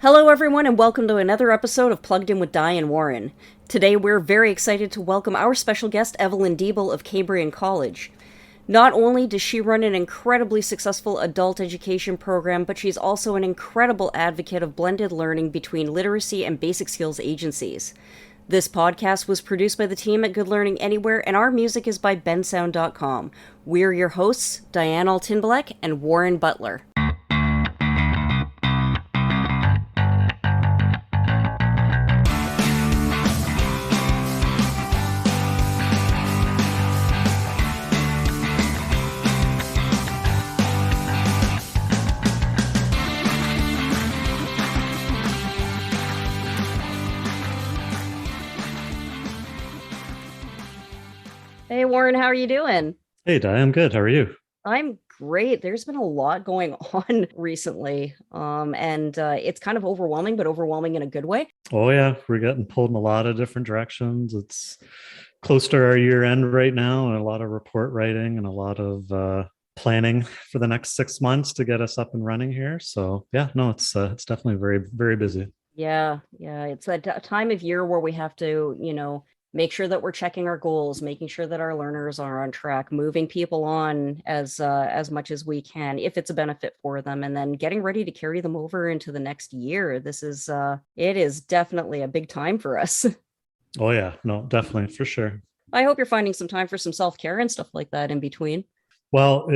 Hello, everyone, and welcome to another episode of Plugged In with Di and Warren. Today, we're very excited to welcome our special guest, Evelyn Diebel of Cambrian College. Not only does she run an incredibly successful adult education program, but she's also an incredible advocate of blended learning between literacy and basic skills agencies. This podcast was produced by the team at Good Learning Anywhere, and our music is by bensound.com. We're your hosts, Diane Altinbalek and Warren Butler. Hey, Warren, how are you doing? Hey, Di, I'm good. How are you? I'm great. There's been a lot going on recently, and it's kind of overwhelming, but overwhelming in a good way. Oh, yeah, we're getting pulled in a lot of different directions. It's close to our year end right now, and a lot of report writing and a lot of planning for the next 6 months to get us up and running here. So, yeah, no, it's definitely very, very busy. Yeah. It's that time of year where we have to, make sure that we're checking our goals, making sure that our learners are on track, moving people on as much as we can, if it's a benefit for them, and then getting ready to carry them over into the next year. It is definitely a big time for us. Oh, yeah, no, definitely, for sure. I hope you're finding some time for some self-care and stuff like that in between. Well,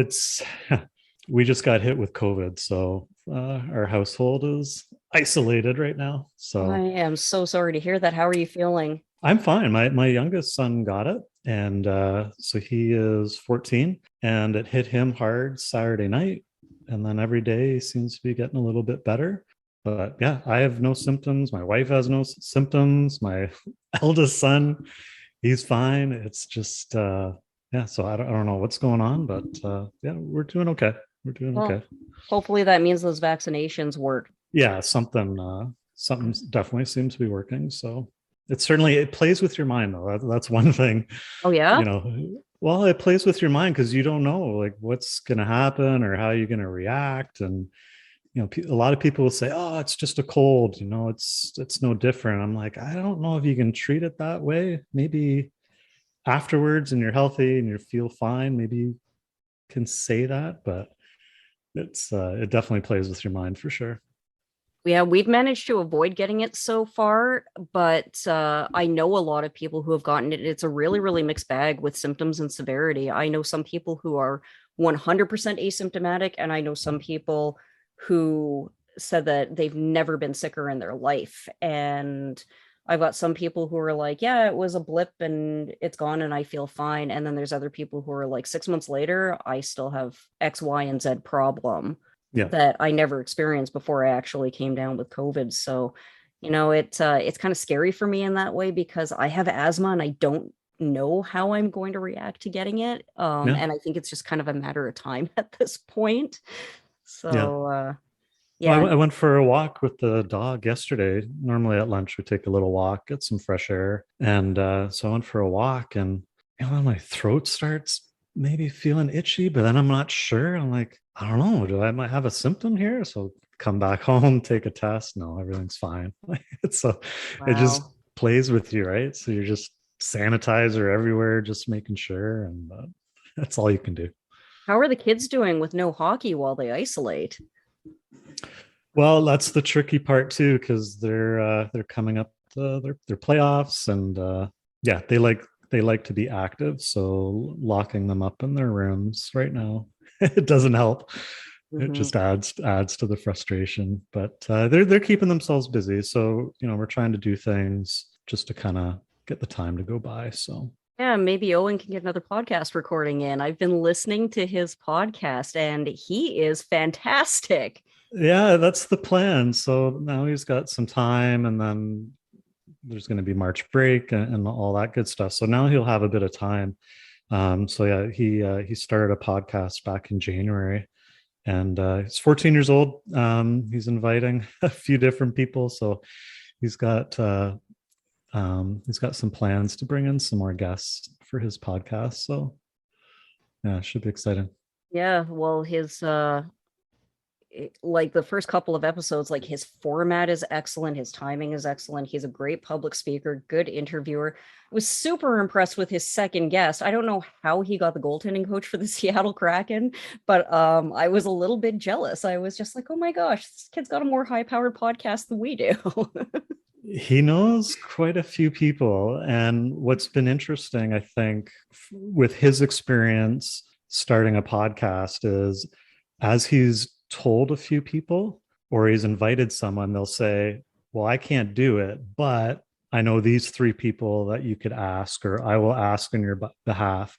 we just got hit with COVID, so our household is isolated right now. I So am so sorry to hear that. How are you feeling? I'm fine. My youngest son got it, and so he is 14, and it hit him hard Saturday night, and then every day seems to be getting a little bit better. But yeah, I have no symptoms. My wife has no symptoms. My eldest son, he's fine. It's just yeah. So I don't know what's going on, but yeah, we're doing okay. We're doing Well, okay. hopefully that means those vaccinations work. Yeah, something definitely seems to be working. So it plays with your mind though. That's one thing, Oh, yeah? you know. Well, it plays with your mind because you don't know like what's going to happen or how you're going to react. And a lot of people will say, oh, it's just a cold, it's no different. I'm like, I don't know if you can treat it that way. Maybe afterwards and you're healthy and you feel fine, maybe you can say that, but it definitely plays with your mind for sure. Yeah, we've managed to avoid getting it so far, but I know a lot of people who have gotten it. It's a really, really mixed bag with symptoms and severity. I know some people who are 100% asymptomatic, and I know some people who said that they've never been sicker in their life. And I've got some people who are like, yeah, it was a blip and it's gone and I feel fine. And then there's other people who are like, 6 months later, I still have X, Y, and Z problem Yeah. that I never experienced before I actually came down with COVID. So, it's kind of scary for me in that way because I have asthma and I don't know how I'm going to react to getting it. Yeah. And I think it's just kind of a matter of time at this point. Yeah. So, Well, yeah. I went for a walk with the dog yesterday. Normally at lunch, we take a little walk, get some fresh air. And so I went for a walk, and my throat starts maybe feeling itchy, but then I'm not sure. I'm like, I don't know, do I might have a symptom here? So come back home, take a test. No, everything's fine. So it just Wow. plays with you, right? So you're just sanitizer everywhere, just making sure. And that's all you can do. How are the kids doing with no hockey while they isolate? Well, that's the tricky part too, because they're coming up to their playoffs, and yeah, they like to be active. So locking them up in their rooms right now, it doesn't help. It Mhm. just adds to the frustration. But they're keeping themselves busy. So we're trying to do things just to kind of get the time to go by. So Yeah, maybe Owen can get another podcast recording in. I've been listening to his podcast and he is fantastic. yeah, that's the plan. So now he's got some time, and then there's going to be March break and all that good stuff. So now he'll have a bit of time. So yeah, he started a podcast back in January, and he's 14 years old. He's inviting a few different people, so he's got he's got some plans to bring in some more guests for his podcast. So yeah, it should be exciting. Yeah, well, like the first couple of episodes, like his format is excellent, his timing is excellent, he's a great public speaker, good interviewer. I was super impressed with his second guest. I don't know how he got the goaltending coach for the Seattle Kraken, but I was a little bit jealous. I was just like, oh my gosh, this kid's got a more high-powered podcast than we do. He knows quite a few people. And what's been interesting, I think, with his experience starting a podcast is as he's told a few people or he's invited someone, they'll say, well, I can't do it, but I know these three people that you could ask, or I will ask on your behalf.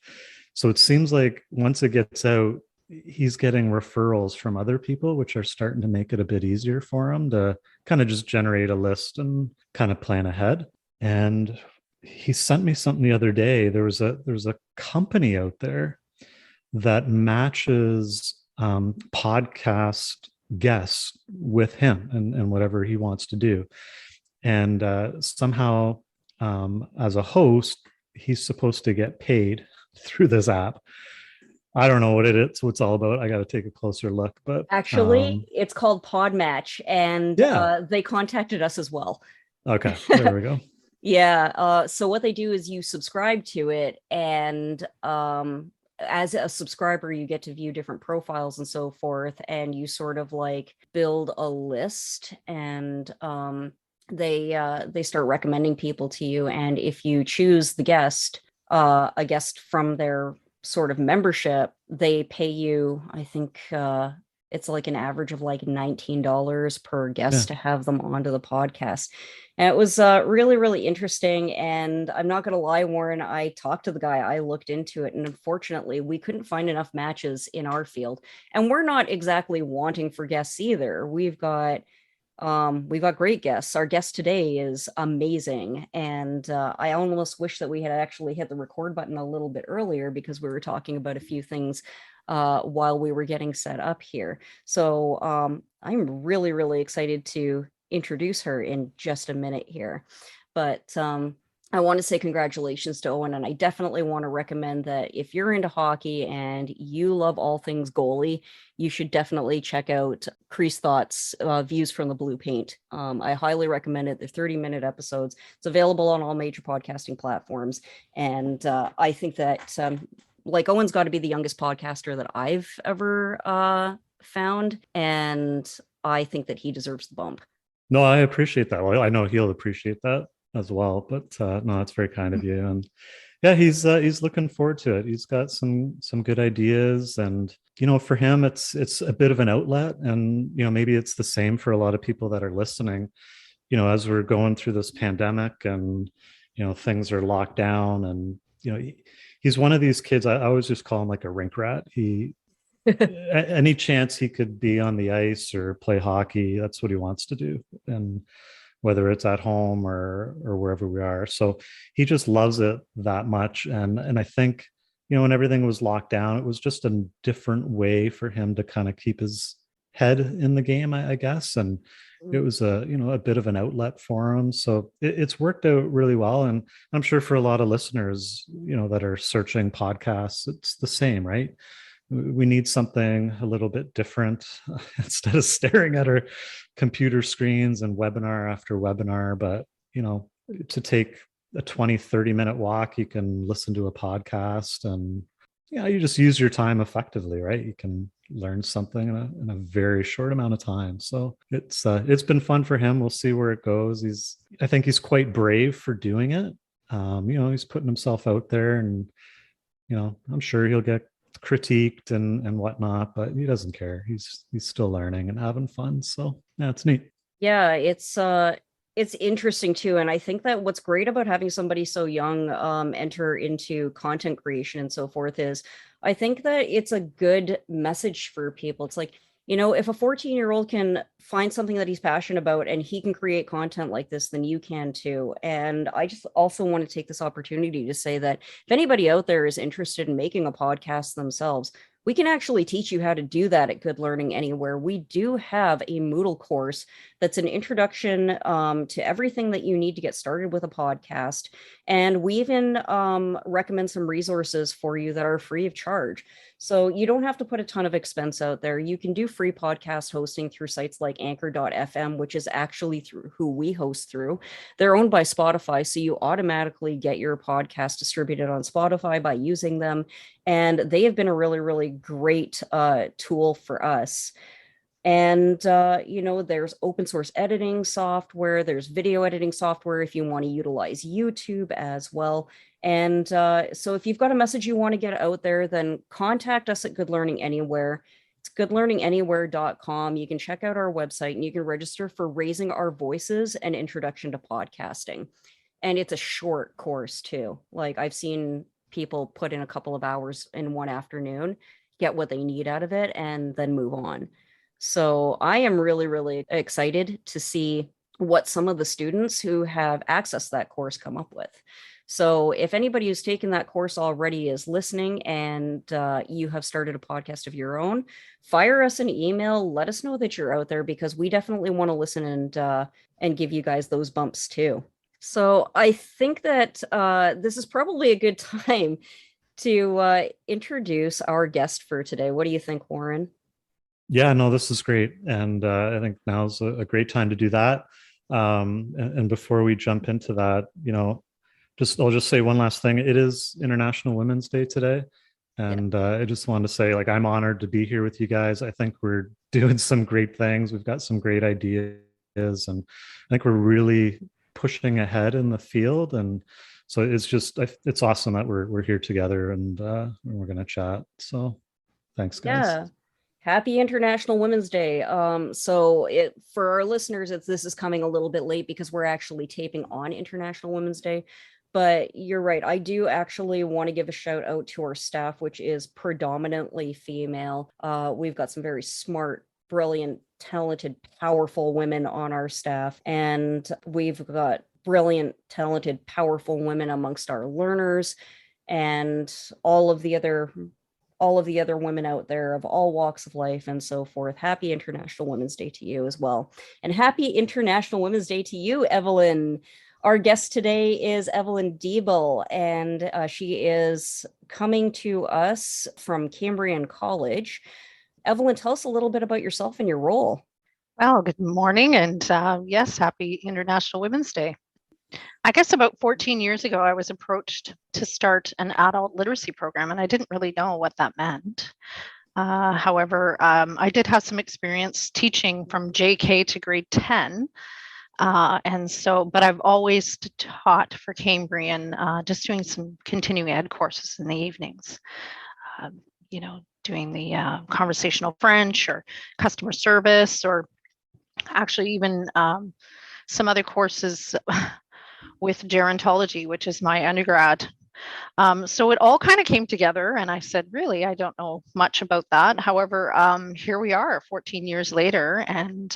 So it seems like once it gets out, he's getting referrals from other people, which are starting to make it a bit easier for him to kind of just generate a list and kind of plan ahead. And he sent me something the other day. There's a company out there that matches podcast guests with him and whatever he wants to do. And somehow, as a host, he's supposed to get paid through this app. I don't know what it's all about. I got to take a closer look, but actually, it's called Podmatch, and they contacted us as well. Okay, there we go. Yeah. So what they do is you subscribe to it, and as a subscriber, you get to view different profiles and so forth, and you sort of like build a list, and they start recommending people to you. And if you choose the guest, a guest from their sort of membership, they pay you, I think it's like an average of like $19 per guest to have them onto the podcast. And it was really, really interesting. And I'm not going to lie, Warren, I talked to the guy, I looked into it, and unfortunately we couldn't find enough matches in our field. And we're not exactly wanting for guests either. We've got great guests. Our guest today is amazing. And I almost wish that we had actually hit the record button a little bit earlier, because we were talking about a few things while we were getting set up here. So I'm really, really excited to introduce her in just a minute here. But I want to say congratulations to Owen, and I definitely want to recommend that if you're into hockey and you love all things goalie, you should definitely check out Crease Thoughts, Views from the Blue Paint. I highly recommend it. They're 30-minute episodes. It's available on all major podcasting platforms. And I think that like Owen's got to be the youngest podcaster that I've ever found. And I think that he deserves the bump. No, I appreciate that. Well, I know he'll appreciate that as well, but no, it's very kind of you. And yeah, he's looking forward to it. He's got some good ideas, and for him it's a bit of an outlet. And maybe it's the same for a lot of people that are listening, as we're going through this pandemic, and things are locked down. And he's one of these kids, I always just call him like a rink rat. He any chance he could be on the ice or play hockey, that's what he wants to do. And whether it's at home or wherever we are. So he just loves it that much. And I think, when everything was locked down, it was just a different way for him to kind of keep his head in the game, I guess. And it was a bit of an outlet for him. So it's worked out really well. And I'm sure for a lot of listeners, that are searching podcasts, it's the same, right? We need something a little bit different instead of staring at our computer screens and webinar after webinar. But, to take a 20-30 minute walk, you can listen to a podcast, and, you just use your time effectively, right? You can learn something in a very short amount of time. So it's been fun for him. We'll see where it goes. I think he's quite brave for doing it. He's putting himself out there, and, I'm sure he'll get critiqued and whatnot, but he doesn't care. He's still learning and having fun. So yeah, it's neat. Yeah, it's interesting too. And I think that what's great about having somebody so young enter into content creation and so forth is I think that it's a good message for people. It's like, if a 14-year-old can find something that he's passionate about and he can create content like this, then you can too. And I just also want to take this opportunity to say that if anybody out there is interested in making a podcast themselves, we can actually teach you how to do that at Good Learning Anywhere. We do have a Moodle course that's an introduction to everything that you need to get started with a podcast. And we even recommend some resources for you that are free of charge. So you don't have to put a ton of expense out there. You can do free podcast hosting through sites like anchor.fm, which is actually through who we host through. They're owned by Spotify, so you automatically get your podcast distributed on Spotify by using them. And they have been a really, really great tool for us. And, there's open source editing software, there's video editing software if you want to utilize YouTube as well. And so if you've got a message you want to get out there, then contact us at Good Learning Anywhere. It's goodlearninganywhere.com. You can check out our website and you can register for Raising Our Voices, an Introduction to Podcasting. And it's a short course too. Like I've seen people put in a couple of hours in one afternoon, get what they need out of it, and then move on. So I am really, really excited to see what some of the students who have accessed that course come up with. So if anybody who's taken that course already is listening and you have started a podcast of your own, fire us an email. Let us know that you're out there, because we definitely want to listen and give you guys those bumps too. So I think that this is probably a good time to introduce our guest for today. What do you think, Warren? Yeah, no, this is great. And I think now's a great time to do that. And before we jump into that, I'll just say one last thing. It is International Women's Day today. And I just wanted to say, like, I'm honored to be here with you guys. I think we're doing some great things. We've got some great ideas. And I think we're really pushing ahead in the field. And so it's awesome that we're here together and we're going to chat. So thanks, guys. Yeah. Happy International Women's Day. For our listeners, this is coming a little bit late because we're actually taping on International Women's Day. But you're right. I do actually want to give a shout out to our staff, which is predominantly female. We've got some very smart, brilliant, talented, powerful women on our staff. And we've got brilliant, talented, powerful women amongst our learners and all of the other women out there of all walks of life and so forth. Happy International Women's Day to you as well. And happy International Women's Day to you, Evelyn. Our guest today is Evelyn Diebel, and she is coming to us from Cambrian College. Evelyn, tell us a little bit about yourself and your role. Well, good morning, and yes, happy International Women's Day. I guess about 14 years ago, I was approached to start an adult literacy program, and I didn't really know what that meant. However, I did have some experience teaching from JK to grade 10. But I've always taught for Cambrian, just doing some continuing ed courses in the evenings, doing the conversational French or customer service, or actually even some other courses with gerontology, which is my undergrad. So it all kind of came together, and I said, really, I don't know much about that. However, here we are 14 years later, and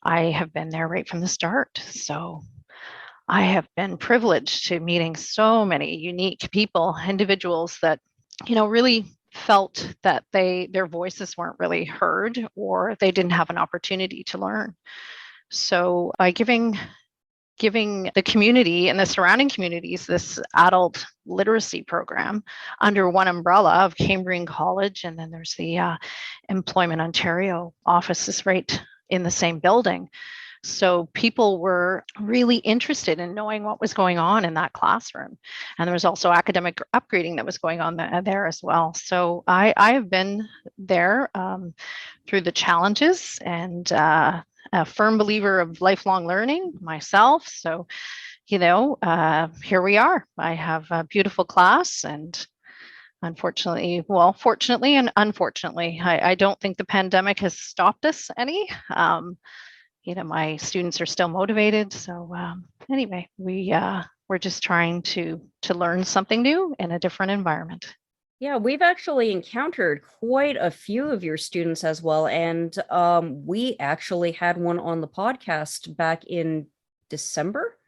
I have been there right from the start. So I have been privileged to meeting so many unique people, individuals that, really felt that their voices weren't really heard, or they didn't have an opportunity to learn. So by giving the community and the surrounding communities this adult literacy program under one umbrella of Cambrian College, and then there's the Employment Ontario offices right in the same building. So people were really interested in knowing what was going on in that classroom. And there was also academic upgrading that was going on there as well. So I have been there through the challenges, and a firm believer of lifelong learning myself. So, here we are. I have a beautiful class, and fortunately and unfortunately, I don't think the pandemic has stopped us any. My students are still motivated. So anyway, we're just trying to learn something new in a different environment. Yeah, we've actually encountered quite a few of your students as well. And we actually had one on the podcast back in December.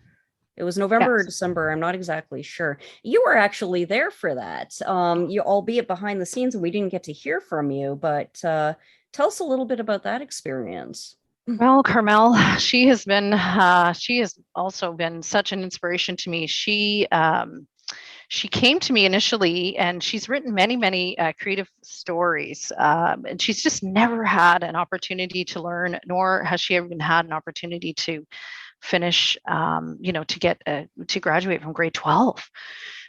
It was November or Yes. December. I'm not exactly sure. You were actually there for that. You, albeit behind the scenes, and we didn't get to hear from you, but tell us a little bit about that experience. Well, Carmel, she has also been such an inspiration to me. She came to me initially, and she's written many creative stories, and she's just never had an opportunity to learn, nor has she ever had an opportunity to finish, to get to graduate from grade 12.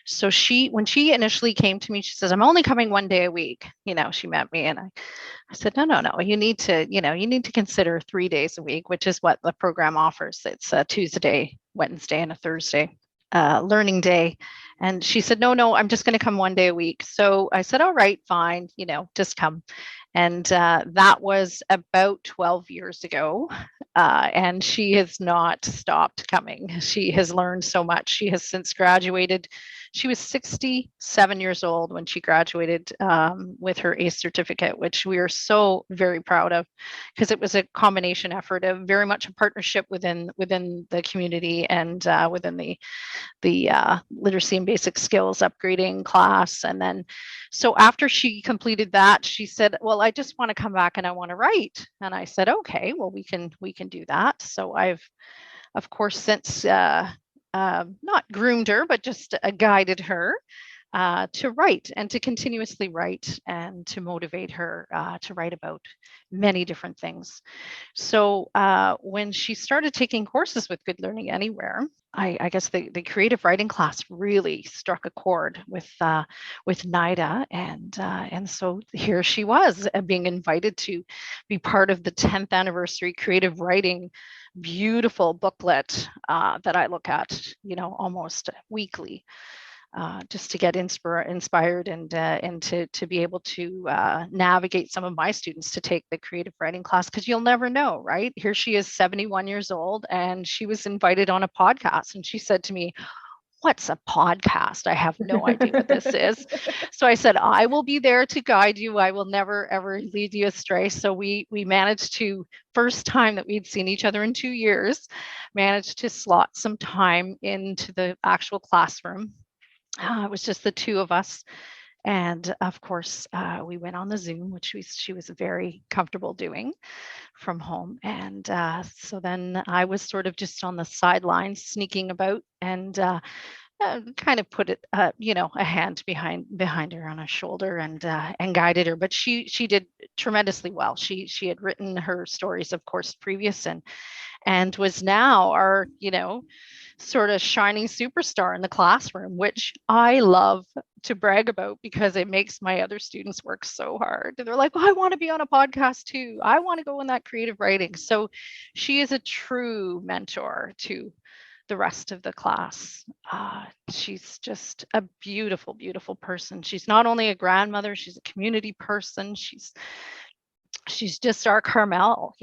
So when she initially came to me, she says, I'm only coming one day a week. She met me, and I said, no, you need to consider 3 days a week, which is what the program offers. It's a Tuesday, Wednesday, and a Thursday learning day. And she said, no, I'm just going to come one day a week. So I said, all right, fine, just come. And that was about 12 years ago. And she has not stopped coming. She has learned so much. She has since graduated. She was 67 years old when she graduated with her ACE certificate, which we are so very proud of, because it was a combination effort of very much a partnership within the community and within the literacy and basic skills upgrading class. And then, so after she completed that, she said, well, I just want to come back and I want to write. And I said, okay, well, we can do that. So I've, of course, since not groomed her, but just guided her to write and to continuously write and to motivate her to write about many different things. So when she started taking courses with Good Learning Anywhere, I guess the creative writing class really struck a chord with NIDA, and so here she was being invited to be part of the 10th anniversary creative writing beautiful booklet that I look at, almost weekly. Just to get inspired and to be able to navigate some of my students to take the creative writing class, because you'll never know, right? Here she is, 71 years old, and she was invited on a podcast, and she said to me, what's a podcast? I have no idea what this is. So I said, I will be there to guide you. I will never, ever lead you astray. So we managed to, first time that we'd seen each other in 2 years, managed to slot some time into the actual classroom. It was just the two of us. And of course, we went on the Zoom, which she was very comfortable doing from home. And so then I was sort of just on the sidelines, sneaking about, and kind of put it, a hand behind her on her shoulder, and guided her. But she did tremendously well. She had written her stories, of course, previous, and was now our, sort of shining superstar in the classroom, which I love to brag about, because it makes my other students work so hard. They're like, oh, I want to be on a podcast too. I want to go in that creative writing. So she is a true mentor to the rest of the class. She's just a beautiful, beautiful person. She's not only a grandmother, she's a community person. She's just our Carmel,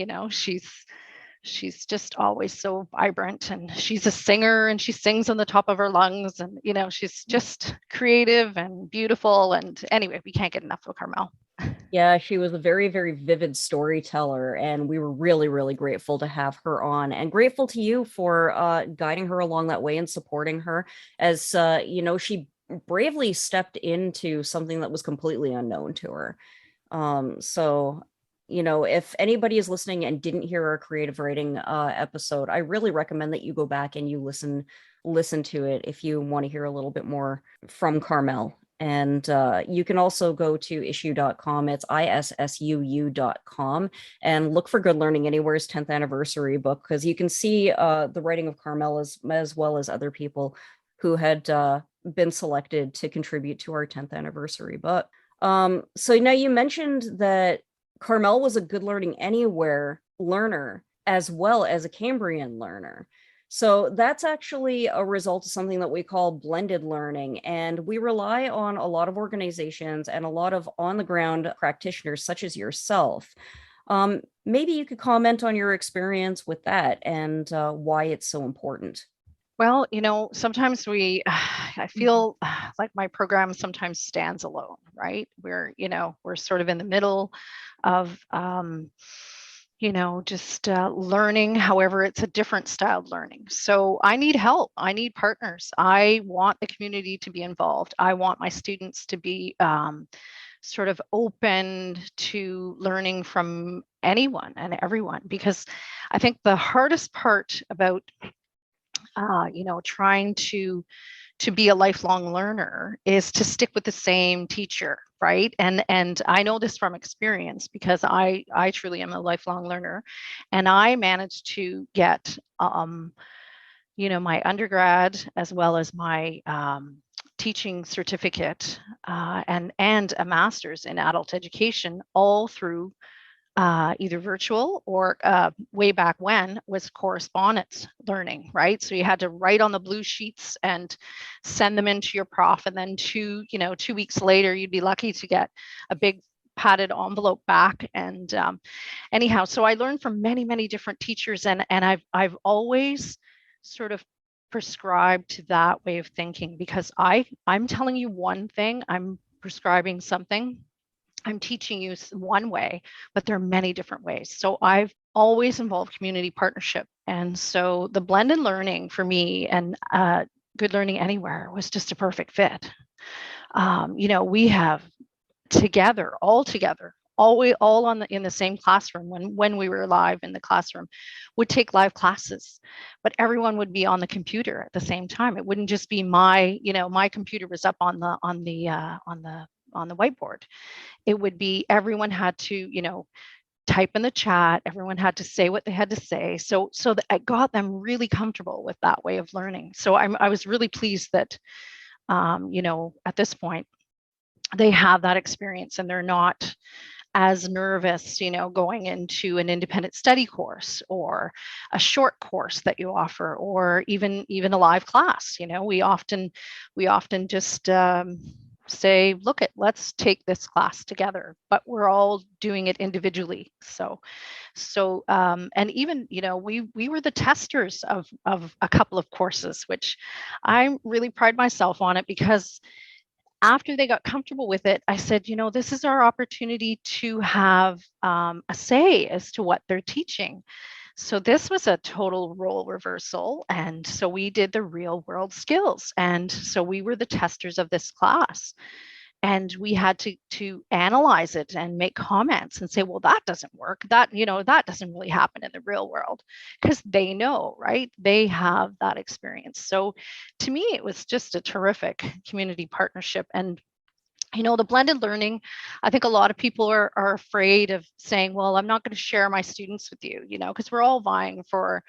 she's just always so vibrant, and she's a singer, and she sings on the top of her lungs, and she's just creative and beautiful. And anyway, we can't get enough of Carmel. Yeah, she was a very, very vivid storyteller, and we were really, really grateful to have her on, and grateful to you for guiding her along that way and supporting her, as she bravely stepped into something that was completely unknown to her. So if anybody is listening and didn't hear our creative writing episode, I really recommend that you go back and you listen to it if you want to hear a little bit more from Carmel. And you can also go to issue.com. It's issuu.com, and look for Good Learning Anywhere's 10th anniversary book, because you can see the writing of Carmel as well as other people who had been selected to contribute to our 10th anniversary book. So now you mentioned that Carmel was a Good Learning Anywhere learner as well as a Cambrian learner. So that's actually a result of something that we call blended learning. And we rely on a lot of organizations and a lot of on-the-ground practitioners such as yourself. Maybe you could comment on your experience with that and why it's so important. Well, sometimes I feel like my program sometimes stands alone, right? We're sort of in the middle of just learning. However, it's a different styled learning. So I need help. I need partners. I want the community to be involved. I want my students to be sort of open to learning from anyone and everyone, because I think the hardest part about trying to be a lifelong learner is to stick with the same teacher, right? And I know this from experience, because I truly am a lifelong learner, and I managed to get my undergrad as well as my teaching certificate and a master's in adult education, all through either virtual or way back when was correspondence learning, right? So you had to write on the blue sheets and send them into your prof, and then 2 weeks later, you'd be lucky to get a big padded envelope back. And anyhow, so I learned from many, many different teachers, and I've always sort of prescribed to that way of thinking, because I'm telling you one thing, I'm prescribing something, I'm teaching you one way, but there are many different ways. So I've always involved community partnership. And so the blended learning for me and Good Learning Anywhere was just a perfect fit. We have all together, all in the same classroom when we were live in the classroom, would take live classes, but everyone would be on the computer at the same time. It wouldn't just be my computer was up on the whiteboard. It would be everyone had to type in the chat, everyone had to say what they had to say, so that I got them really comfortable with that way of learning. So I was really pleased that at this point they have that experience, and they're not as nervous going into an independent study course or a short course that you offer, or even a live class. We often just say, let's take this class together, but we're all doing it individually. So and even we were the testers of a couple of courses, which I really pride myself on it, because after they got comfortable with it, I said, this is our opportunity to have a say as to what they're teaching. So this was a total role reversal. And so we did the real world skills. And so we were the testers of this class. And we had to analyze it and make comments and say, well, that doesn't work. That doesn't really happen in the real world, because they know, right? They have that experience. So to me, it was just a terrific community partnership. And the blended learning, I think a lot of people are afraid of saying, well, I'm not going to share my students with you, because we're all vying for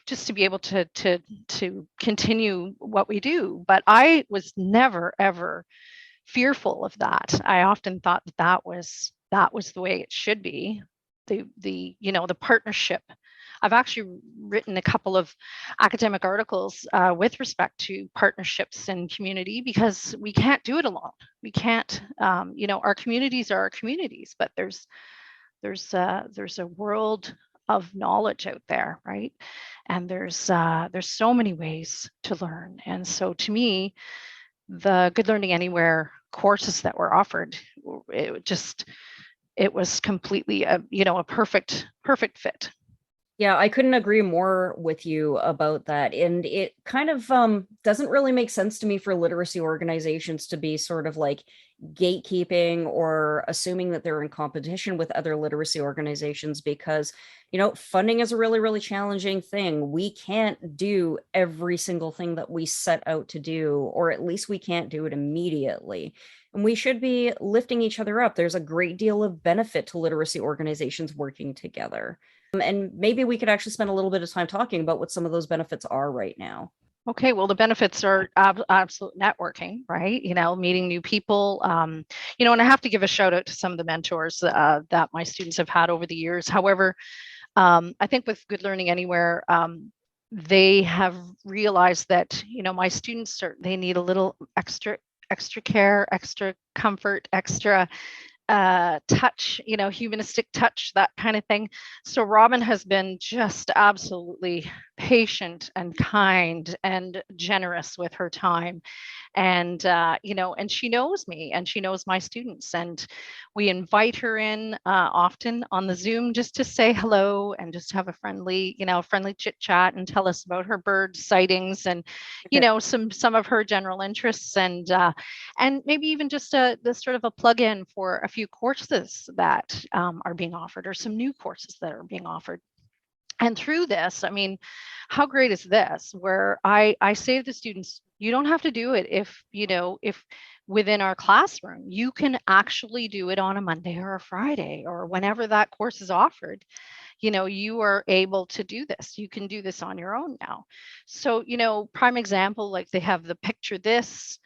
just to be able to continue what we do. But I was never, ever fearful of that. I often thought that was the way it should be. The partnership. I've actually written a couple of academic articles with respect to partnerships and community, because we can't do it alone. We can't, our communities are our communities, but there's a world of knowledge out there, right? And there's so many ways to learn. And so to me, the Good Learning Anywhere courses that were offered, it was completely a perfect fit. Yeah, I couldn't agree more with you about that. And it kind of doesn't really make sense to me for literacy organizations to be sort of like gatekeeping or assuming that they're in competition with other literacy organizations, because, funding is a really, really challenging thing. We can't do every single thing that we set out to do, or at least we can't do it immediately. And we should be lifting each other up. There's a great deal of benefit to literacy organizations working together. And maybe we could actually spend a little bit of time talking about what some of those benefits are right now. Okay, well, the benefits are absolute networking, right? Meeting new people, and I have to give a shout out to some of the mentors that my students have had over the years. However, I think with Good Learning Anywhere, they have realized that, my students they need a little extra care, extra comfort, extra touch, humanistic touch, that kind of thing. So Robin has been just absolutely patient and kind and generous with her time. And and she knows me and she knows my students, and we invite her in often on the Zoom just to say hello and just have a friendly chit chat and tell us about her bird sightings and some of her general interests, and maybe even just this sort of a plug-in for a few courses that are being offered, or some new courses that are being offered. And through this, I mean, how great is this, where I say to the students, you don't have to do it if within our classroom. You can actually do it on a Monday or a Friday or whenever that course is offered. You are able to do this. You can do this on your own now. So, prime example, like they have the picture this.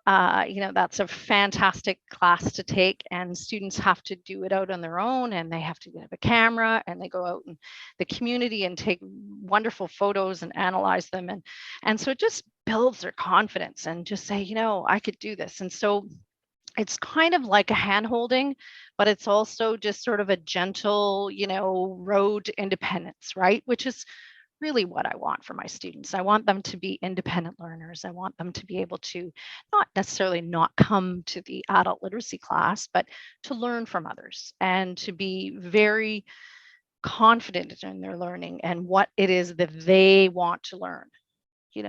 That's a fantastic class to take, and students have to do it out on their own, and they have to have a camera, and they go out in the community and take wonderful photos and analyze them, and so it just builds their confidence and just say, I could do this. And so it's kind of like a hand holding, but it's also just sort of a gentle, road to independence, right? Which is really what I want for my students. I want them to be independent learners. I want them to be able to not necessarily not come to the adult literacy class, but to learn from others and to be very confident in their learning and what it is that they want to learn.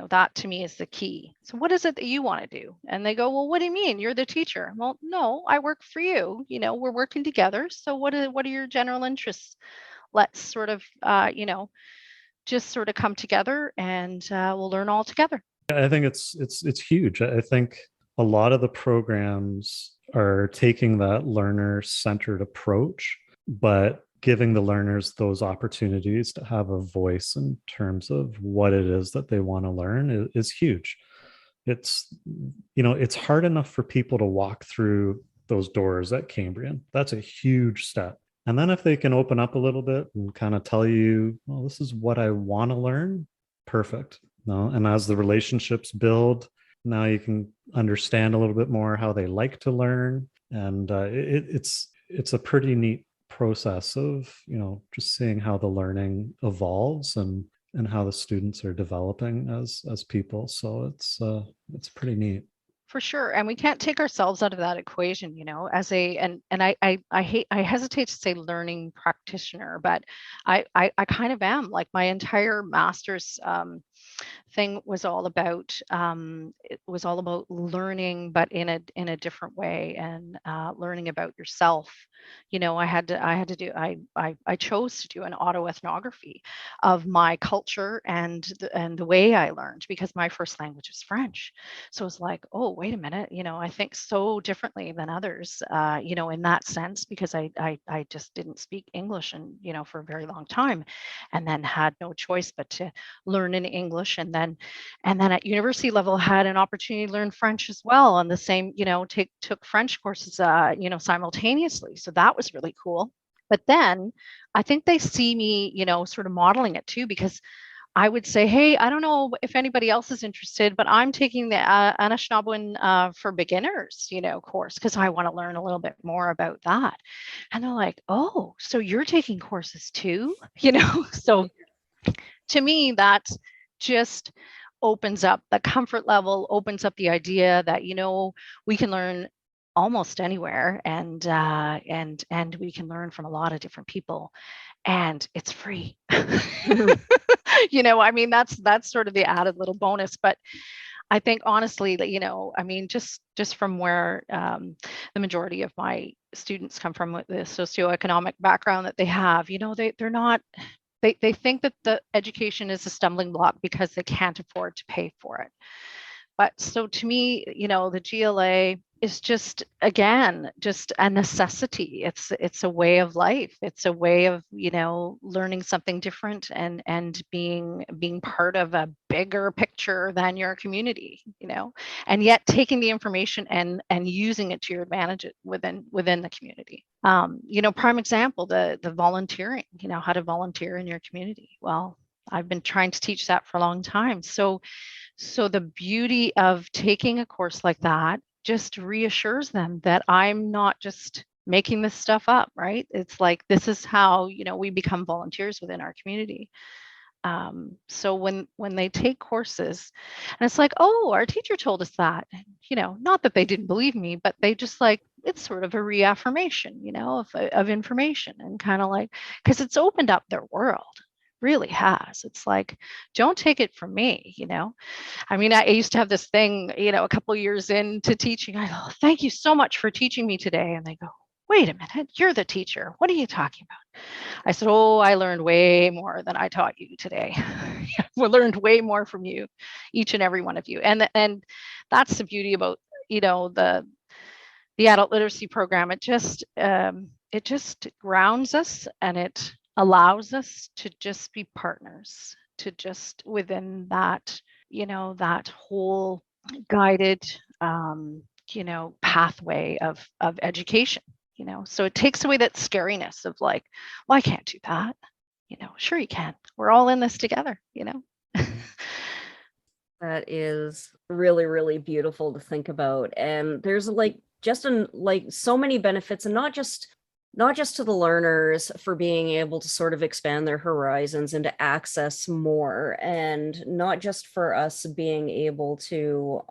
That to me is the key. So what is it that you want to do? And they go, well, what do you mean? You're the teacher. Well, no, I work for you. We're working together. So what are your general interests? Let's sort of, just sort of come together, and we'll learn all together. I think it's huge. I think a lot of the programs are taking that learner-centered approach, but giving the learners those opportunities to have a voice in terms of what it is that they want to learn is huge. It's hard enough for people to walk through those doors at Cambrian. That's a huge step. And then if they can open up a little bit and kind of tell you, well, this is what I want to learn, perfect. No, and as the relationships build, now you can understand a little bit more how they like to learn. And it's a pretty neat process of, just seeing how the learning evolves and how the students are developing as people. So it's pretty neat. For sure. And we can't take ourselves out of that equation, as I hesitate to say learning practitioner, but I kind of am. Like my entire master's thing was all about learning, but in a different way, and learning about yourself. I chose to do an autoethnography of my culture and the way I learned, because my first language is French. So it's like, oh, wait a minute, I think so differently than others, in that sense, because I just didn't speak English and for a very long time, and then had no choice but to learn in English, and then at university level had an opportunity to learn French as well on the same, took French courses simultaneously. So that was really cool. But then I think they see me, sort of modeling it too, because I would say, hey, I don't know if anybody else is interested, but I'm taking the Anishinaabemowin for beginners, course, because I want to learn a little bit more about that. And they're like, oh, so you're taking courses too, So to me, that's just opens up the comfort level, opens up the idea that, we can learn almost anywhere, and we can learn from a lot of different people, and it's free. I mean, that's sort of the added little bonus. But I think honestly that, I mean, just from where the majority of my students come from, with the socioeconomic background that they have, they're not, they think that the education is a stumbling block because they can't afford to pay for it. But so to me, the GLA is just, again, just a necessity. It's a way of life. It's a way of, learning something different, and being part of a bigger picture than your community, and yet taking the information and using it to your advantage within the community. Prime example, the volunteering, how to volunteer in your community. Well, I've been trying to teach that for a long time. So the beauty of taking a course like that just reassures them that I'm not just making this stuff up, right? It's like, this is how, we become volunteers within our community. So when they take courses, and it's like, oh, our teacher told us that, not that they didn't believe me, but they just like, it's sort of a reaffirmation, of information, and kind of like, because it's opened up their world, really has. It's like, don't take it from me, I mean, I used to have this thing, a couple years into teaching, I go, thank you so much for teaching me today. And they go, wait a minute, you're the teacher. What are you talking about? I said, oh, I learned way more than I taught you today. We learned way more from you, each and every one of you. And that's the beauty about, the adult literacy program. It just grounds us, and it allows us to just be partners, to just within that, that whole guided, pathway of education. So it takes away that scariness of like, well, I can't do that. Sure you can. We're all in this together, That is really, really beautiful to think about. And there's like just so many benefits, and not just to the learners for being able to sort of expand their horizons and to access more, and not just for us being able to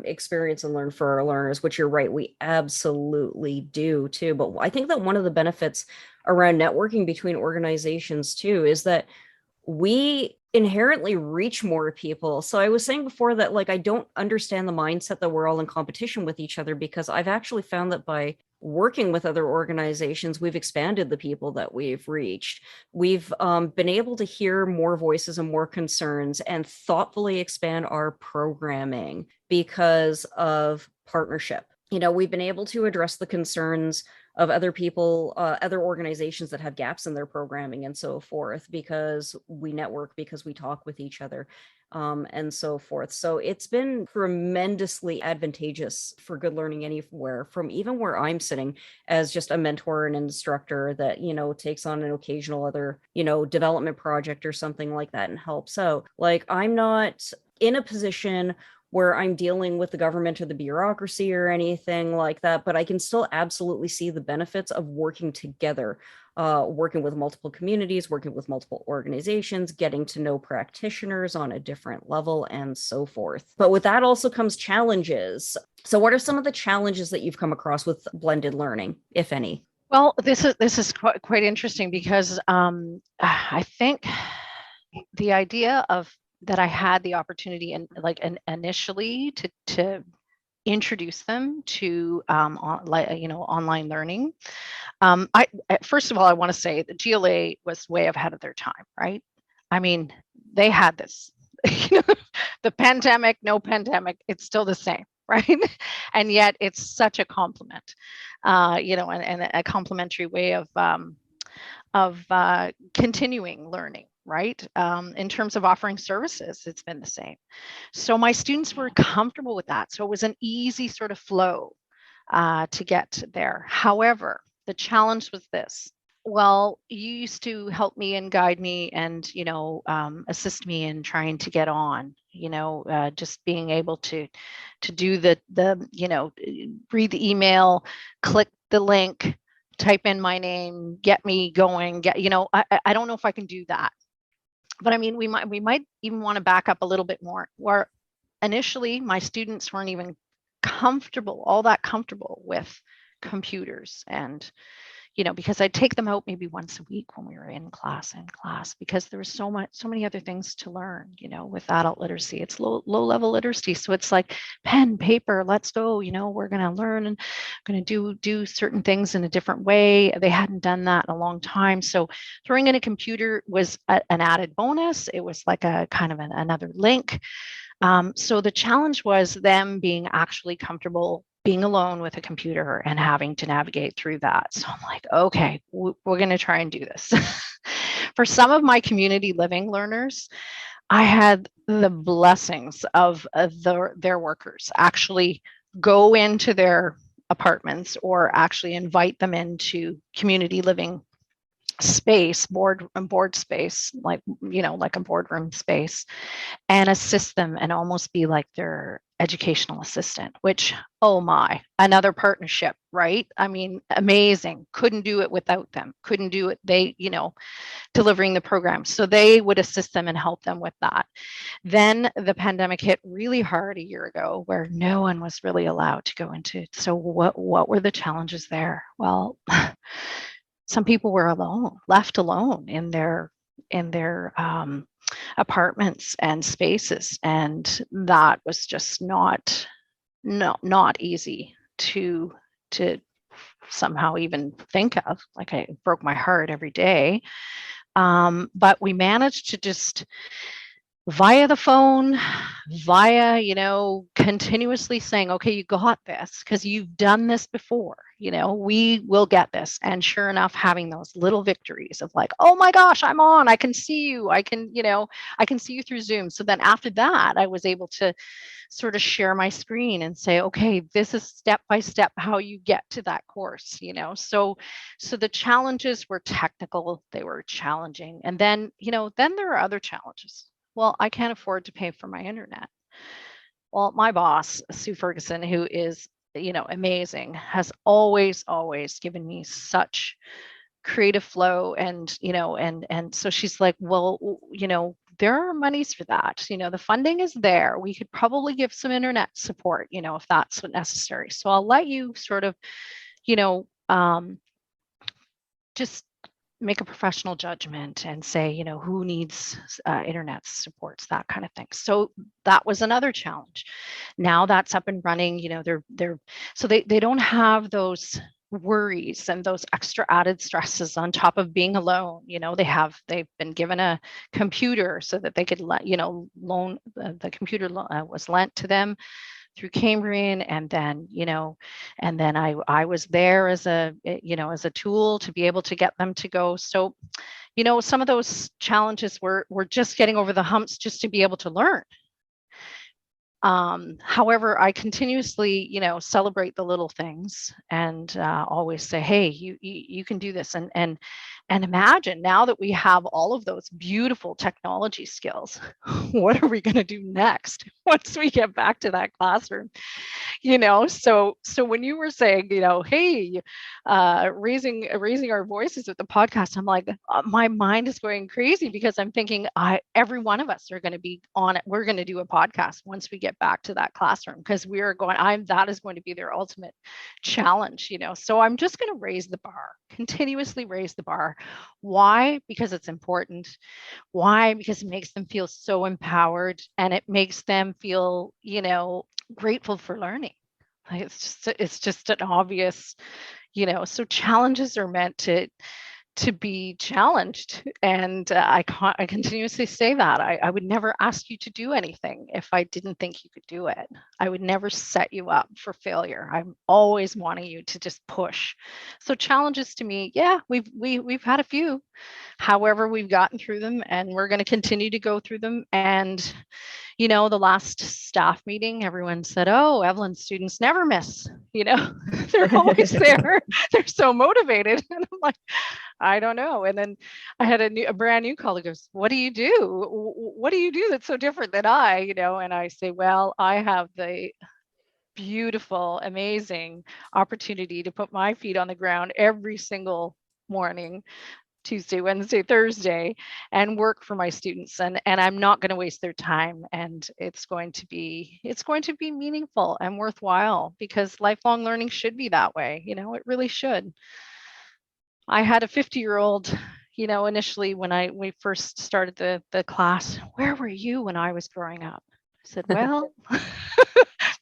experience and learn for our learners, which you're right, we absolutely do too. But I think that one of the benefits around networking between organizations too is that we inherently reach more people. So I was saying before that, like, I don't understand the mindset that we're all in competition with each other, because I've actually found that by working with other organizations, we've expanded the people that we've reached. We've been able to hear more voices and more concerns, and thoughtfully expand our programming because of partnership. We've been able to address the concerns of other people, other organizations that have gaps in their programming and so forth, because we network, because we talk with each other, and so forth. So it's been tremendously advantageous for good learning anywhere, from even where I'm sitting as just a mentor and instructor that, takes on an occasional other, development project or something like that and helps out. Like, I'm not in a position where I'm dealing with the government or the bureaucracy or anything like that, but I can still absolutely see the benefits of working together, working with multiple communities, working with multiple organizations, getting to know practitioners on a different level, and so forth. But with that also comes challenges. So what are some of the challenges that you've come across with blended learning, if any? Well, this is quite interesting, because I think the idea of that I had the opportunity initially to introduce them to online learning. First of all, I want to say the GLA was way ahead of their time, right? I mean, they had this, the pandemic, no pandemic, it's still the same, right? And yet it's such a compliment, and a complementary way of continuing learning, right? In terms of offering services, it's been the same. So my students were comfortable with that. So it was an easy sort of flow to get there. However, the challenge was this. Well, you used to help me and guide me and, assist me in trying to get on, just being able to do the read the email, click the link, type in my name, get me going, I don't know if I can do that. But I mean, we might even want to back up a little bit more, where initially my students weren't even all that comfortable with computers, and because I'd take them out maybe once a week when we were in class, because there was so many other things to learn, with adult literacy. It's low level literacy. So it's like pen, paper, let's go, we're going to learn and going to do certain things in a different way. They hadn't done that in a long time. So throwing in a computer was an added bonus. It was like a kind of another link. So the challenge was them being actually comfortable being alone with a computer and having to navigate through that. So I'm like, okay, we're going to try and do this. For some of my community living learners, I had the blessings of their workers actually go into their apartments, or actually invite them into community living space, board space, like, like a boardroom space, and assist them and almost be like their educational assistant, which, oh my, another partnership, right? I mean, amazing. Couldn't do it without them. Couldn't do it. They, delivering the program. So they would assist them and help them with that. Then the pandemic hit really hard a year ago, where no one was really allowed to go into. So what were the challenges there? Well, some people were left alone in their apartments and spaces, and that was just not easy to somehow even think of. Like, I broke my heart every day, but we managed to just, via the phone, via, continuously saying, okay, you got this because you've done this before, we will get this. And sure enough, having those little victories of like, oh my gosh, I'm on, I can see you, I can see you through Zoom. So then after that, I was able to sort of share my screen and say, okay, this is step by step how you get to that course, so the challenges were technical, they were challenging. And then, then there are other challenges. Well, I can't afford to pay for my internet. Well, my boss, Sue Ferguson, who is, amazing, has always given me such creative flow, and so she's like, well, there are monies for that. The funding is there. We could probably give some internet support, if that's what necessary. So I'll let you sort of, just make a professional judgment and say, who needs internet supports, that kind of thing. So that was another challenge. Now that's up and running, they're so they don't have those worries and those extra added stresses on top of being alone. They've been given a computer so that they could loan the computer was lent to them through Cambrian, and then I was there as a tool to be able to get them to go. So some of those challenges were just getting over the humps just to be able to learn. However, I continuously, celebrate the little things, and always say, hey, you can do this. And imagine now that we have all of those beautiful technology skills, what are we going to do next once we get back to that classroom? So when you were saying, hey, raising our voices with the podcast, I'm like, my mind is going crazy, because I'm thinking every one of us are going to be on it. We're going to do a podcast once we get back to that classroom, because we are going, that is going to be their ultimate challenge, so I'm just going to raise the bar, continuously raise the bar. Why? Because it's important. Why? Because it makes them feel so empowered, and it makes them feel, grateful for learning. Like, it's just an obvious, so challenges are meant to be challenged. And I continuously say that I would never ask you to do anything if I didn't think you could do it. I would never set you up for failure. I'm always wanting you to just push. So challenges to me, yeah, we've had a few. However, we've gotten through them, and we're going to continue to go through them. And the last staff meeting, everyone said, oh, Evelyn's students never miss, they're always there. They're so motivated. And I'm like, I don't know. And then I had a brand new colleague goes, what do you do? What do you do that's so different than I, and I say, well, I have the beautiful, amazing opportunity to put my feet on the ground every single morning, Tuesday, Wednesday, Thursday, and work for my students. And I'm not going to waste their time. And it's going to be meaningful and worthwhile, because lifelong learning should be that way. It really should. I had a 50-year-old, initially when we first started the class, where were you when I was growing up? I said, well,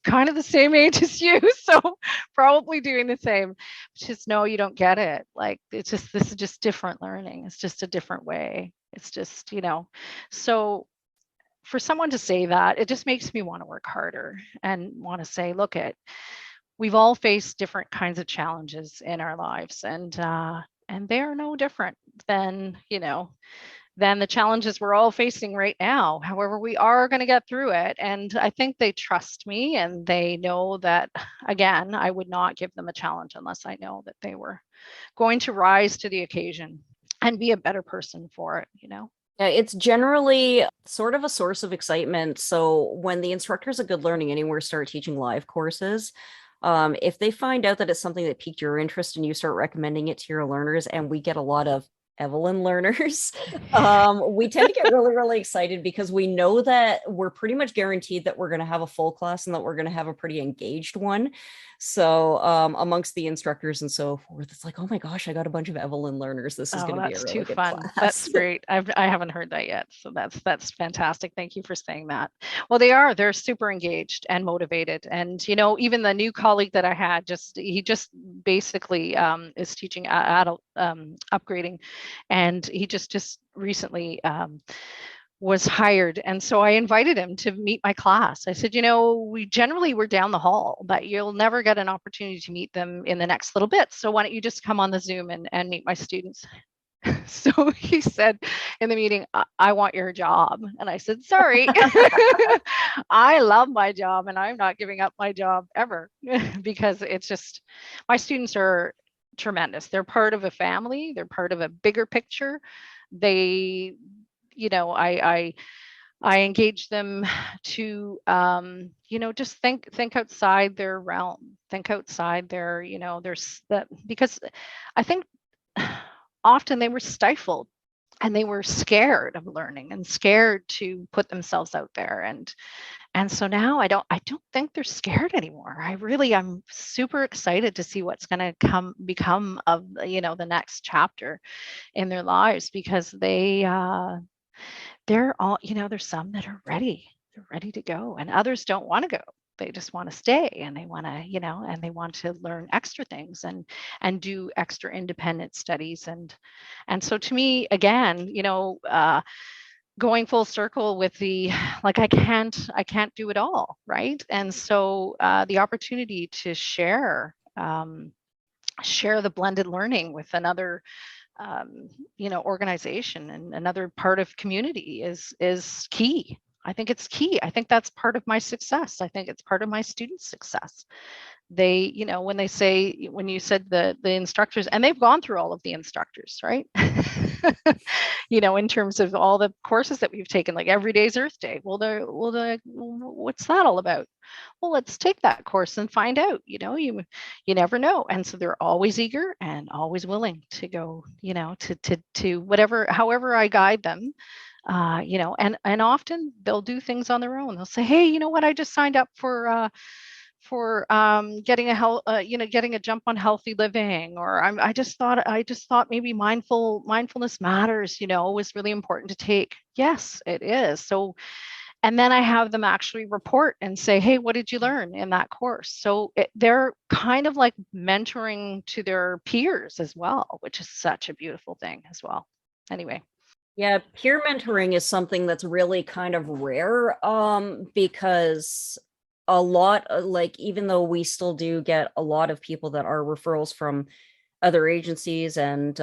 kind of the same age as you, so probably doing the same. Just, no, you don't get it. Like, this is just different learning. It's just a different way. It's just, so for someone to say that, it just makes me want to work harder and want to say, look, we've all faced different kinds of challenges in our lives, and they are no different than the challenges we're all facing right now. However, we are going to get through it. And I think they trust me, and they know that, again, I would not give them a challenge unless I know that they were going to rise to the occasion. and be a better person for it, you know? Yeah, it's generally sort of a source of excitement. So when the instructors at Good Learning Anywhere start teaching live courses, if they find out that it's something that piqued your interest and you start recommending it to your learners, and we get a lot of Evelyn learners, we tend to get really, really excited because we know that we're pretty much guaranteed that we're going to have a full class and that we're going to have a pretty engaged one. So amongst the instructors and so forth, it's like, oh my gosh, I got a bunch of Evelyn learners. This is going to be a That's really too good fun. class. That's great. I haven't heard that yet. So that's fantastic. Thank you for saying that. Well, they're super engaged and motivated. And, you know, even the new colleague that I had, he just basically is teaching adult upgrading. And he just recently was hired. And so I invited him to meet my class. I said, you know, we're down the hall, but you'll never get an opportunity to meet them in the next little bit. So why don't you just come on the Zoom and meet my students? So he said in the meeting, I want your job. And I said, sorry, I love my job and I'm not giving up my job ever because it's just, my students are tremendous. They're part of a family. They're part of a bigger picture. They, you know, I engage them to, you know, just think outside their realm, think outside their, you know, there's that, because I think often they were stifled and they were scared of learning and scared to put themselves out there. And so now I don't think they're scared anymore. I'm super excited to see what's going to become of, you know, the next chapter in their lives, because they're all, you know, there's some that are ready. They're ready to go, and others don't want to go. They just want to stay, and they want to, you know, and they want to learn extra things and do extra independent studies. And so to me, again, you know, going full circle with the, like, I can't do it all, right? And so the opportunity to share the blended learning with another you know, organization and another part of community is key. I think it's key. I think that's part of my success. I think it's part of my students' success. They, you know, when you said the instructors, and they've gone through all of the instructors, right? You know, in terms of all the courses that we've taken, like Every Day's Earth Day. What's that all about? Well, let's take that course and find out. You know, you never know. And so they're always eager and always willing to go, you know, to whatever, however I guide them. You know, and often they'll do things on their own. They'll say, hey, you know what, I just signed up for getting getting a jump on healthy living, or I just thought maybe mindfulness matters, you know, was really important to take. Yes, it is. So, and then I have them actually report and say, hey, what did you learn in that course? So they're kind of like mentoring to their peers as well, which is such a beautiful thing as well. Anyway. Yeah, peer mentoring is something that's really kind of rare, because a lot, like, even though we still do get a lot of people that are referrals from other agencies and